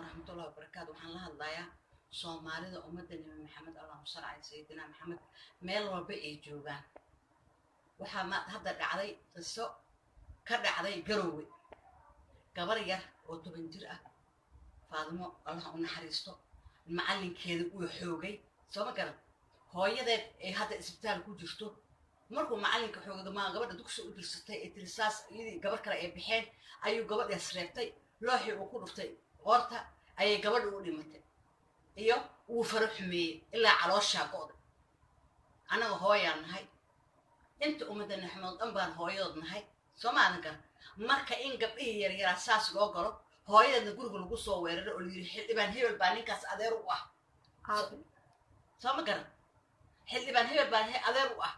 ورحمة الله وبركاته وحن لها الضياء صومالي ذا أمد النبي محمد اللهم صل على سيدنا محمد ميل وبقي جوبان وحما هذا علي السوق كرد علي قروي قبرية وتبنجرة فاضمو الله نحرسته المعلم كذا وحوجي سو ما قال هو يدا هذا إسبتال كوجشتو مركو معلم كحوجي ما قبل دكسو درستي الترساس يدي قبل كلا بحين أيو قبل يسرقتي لوحي وكورفتي قرطة أي قبل وديمتي إيوه وفرح مي إلا على الشاقود أنا وهاي نهاي أنت أمدنا حمد أمبان هاي نهاي سو ما أنك marka in gabdhihii yaryar asaas loo galo hooyada guriga lagu soo weeraro oo yiri xildhibaan hebel baa ninkaas adeer u ah soo ma garan xildhibaan hebel baa adeer u ah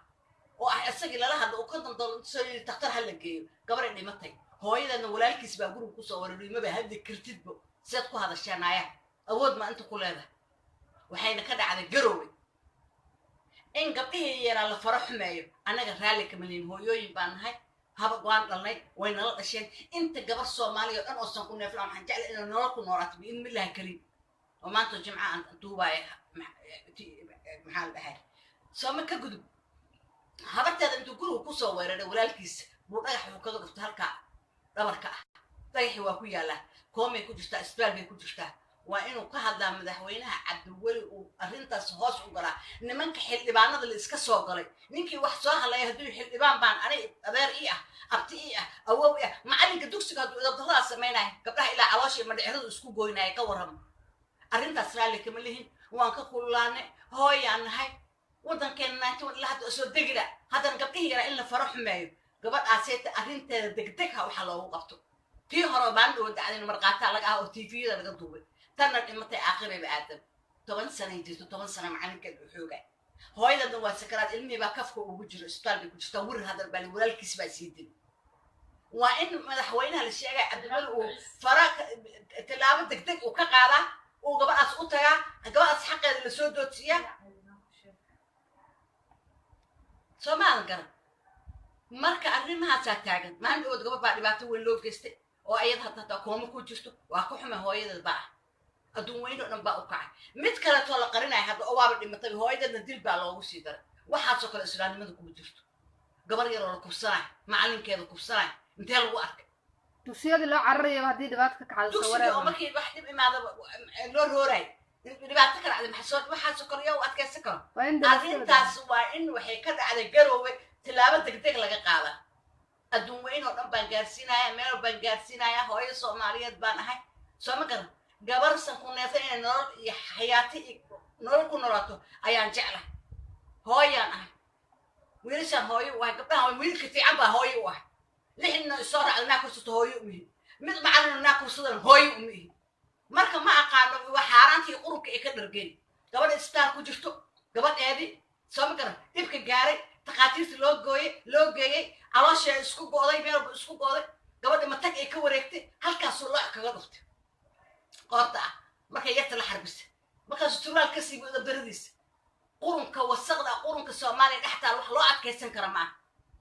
oo asagii lala hadlo oo konton dollar soo yiri takhtar hal la geeyo gabar dhimatay hooyadana walaalkiis baa guriga ku soo weeraray ma baa hadda kartidbo seed ku hadashanaya awood ma inta ku leedahay waxayna ka dhacday garoway in gabdhihii yaraa la faro xumeeyo anaga raali kama leeyin hooyooyin baan nahay هذا قوان الله وين الله أشين أنت قبل Soomaaliya أنا أصلا كنا في العام حنجعل إنه نورك ونورات بإذن الله كريم وما أنتوا جماعة أنتوا باي محل بحال سوما كجدو هذا ترى أنتوا كلوا كوسا ويرد ولا الكيس بروح وكذا قفت هالكا ربركا طيح وأخويا له كومي كوجستا إسبال كوجستا وإنه كهذا مدحوينها عبد الولي وأرنتا صهاص وقرا نمنك حلبان هذا اللي إسكسوا قري نيكي واحد صاح الله يهدي حلبان بان أنا أدار إيه أبتي إيه أو إيه ما عليك دوكسك هذا ضلها سميناه قبلها إلى عواشي ما دحرد اسكو جويناه كورهم أرنتا سرالي كملهن وانك كلانه هاي يعني هاي ودن كان ناتو لا هذا أسود دقيقة هذا نقبله إلا فرح مايو قبل أسيت أرنتا دقدقها وحلو قبته في هربان ود علينا مرقات على أو تي في هذا قطوبة تنا متى آخر بآدم 8 سنة يجلس 8 سنة معنا كالحوجة هاي ده نوع سكرات علمي بكفه وبجر استال بيكون تطور هذا البلد ولا الكسبة سيدين وإن مدحوينها للشيء عبد الملك وفراق تلعب دقدق وكقارة وقبل أسقطها قبل أسحق السودوتية سو ما أنكر marka arrimaha taagan maan oo gaba baa dhibaato weyn loo geystay oo ayada hadda kooma ku jirto waa ku xuma hooyada baa adduun weyn oo dhan baa u kacay mid kale too la qarinay hadda oo waaba dhimatay hooyada dil baa loogu sii daray waxa soo kale islaamnimada ku jirto gabar yar oo la kubsanay macalinkeeda kubsanay intee lagu arkay dugsiyada loo cararayo hadii dhibaato ka kacdo sawirada oo markii wax dhib imaado loo rooray dhibaato ka dhacday waxa soo kale yaa adkaysan karo arrintaas waa in waxay ka dhacday garoowe tilaabo degdeg laga qaada adduun weyn oo dhan baan gaarsiinaya meel baan gaarsiinaya hooyo Soomaaliyeed baan ahay soo ma garan gabar san ku neefay in nolol iyo xayaati nolol ku noolaato ayaan jeclahay hooyaan ahay wiilashan hooyo waa gabdhaha wiilka fiican baa hooyo u ah lixna soo raacnaa kursato hooyo u yihiin mid macallinna kursadan hooyo u yihiin marka ma aqaano waa xaaraantii qurunka ee ka dhargeen gabadha istaal ku jirto gabadheedii soo ma garan dibka gaaray تقاتير لو جاي على شيء اسكو قاضي مير اسكو قاضي قبل ما تك إيه كوريكتي هالك صلاح كغلطت قاطع ما كان يطلع حربس ما كان سترول الكسي برديس قرن كوسقنا قرن كسومالي حتى روح لوعد كيسن كرمان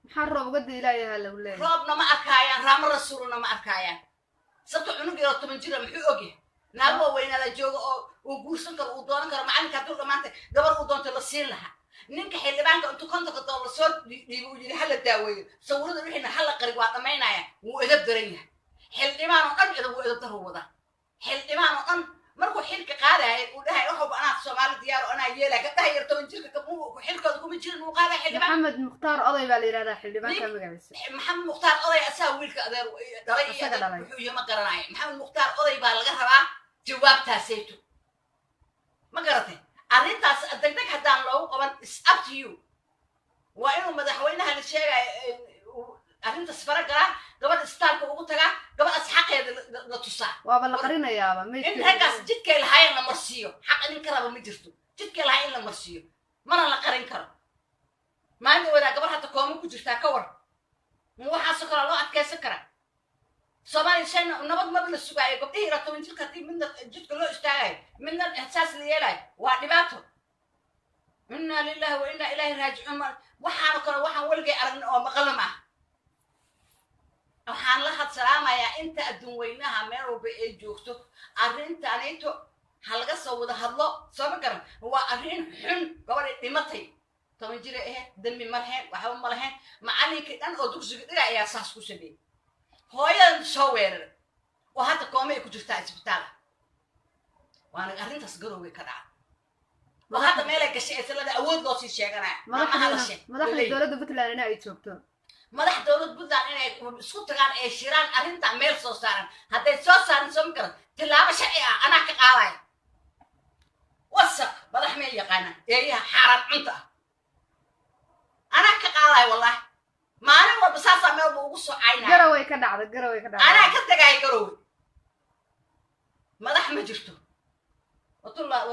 محرب قد إلهي هلا ولا ربنا ما أركايان رام رسولنا ما أركايان سبت عنق يرتب من جرا محوجي نابو وين على جو وجوسن كر ودون كر معن كتور كمان قبل ودون تلصين لها ninka xildhibaanka intuu kontonka dollar soo dhiibo uu yiri hal daaweeyo sawirada wixina hal qariib waa dhameynaya wuu edab daran yahay xildhibaan oo dhan uu edab daro wada xildhibaan oo dhan markuu xilka qaadaay uu dhahay waxa uu anaa Soomaali diyaar oo anaa yeelay ka dhahay 10 jirka ka uu xilkooda kuma jirin uu qaaday xildhibaan Maxamed Mukhtaar oday baa la yiraahdaa xildhibaanka magaciisa Maxamed Mukhtaar oday asaa wiilka adeer dhalay wuxuu yima garanay Maxamed Mukhtaar oday baa laga rabaa jawaabtaasaytu ma garatay arrintaas degdeg hadaan loogu qaban is up to you waa inuu madaxweynaha la sheegay arrintaas faragala gabadh istaalka ugu taga gabadh asxaqeeda la tusaa waaba la qarinayaaba in ragaas jidkay lahayn la marsiyo xaq in karaba ma jirto jidkay lahayn la marsiyo mana la qarin karo maanta wada gabadh hata kooma ku jirtaa ka war waxa soo kala loo adkaysan kara Soomaali shan nabad ma la sugaay gabdhihii ra 10 jirka midna jidka loo istaagay midna ihsaas la yeelay waa dhibaato inna lillahi wa inna ilayhi raaji'un waxaan kale waxaan walgay aragna oo maqalama waxaan la had salaamayaa inta adduun weynaha meel walba ay joogto arrintanayto ha laga soo wada hadlo soo ma garan waa arrin xun gabadhay dhimatay 10 jir ahayd dambi ma lahayn waxba ma lahayn macallinkii dhan oo dugsiga dhiga ayaa saas ku sameeyey hooyadan soo weeraray oo hadda koomay ku jirtaa isbitaal waana arrintaas garowgay ka dhacay وهذا مالك الشيء سلده أود لو شيء شجرة ما هذا الشيء مدح دولة بطلان أنا أيتوبته مدح دولة بطلان أنا سكوت كان إيشيران أرين تعمل صوصان هذا صوصان سمكر تلعب شيء أنا كقاوي وسق مدح ميل يقانا إيه حرام أنت أنا كقاوي والله ما أنا وبساسة ما بوقص عينه قروي كدعد قروي كدعد أنا كنت جاي قروي مدح ما جرته وطلع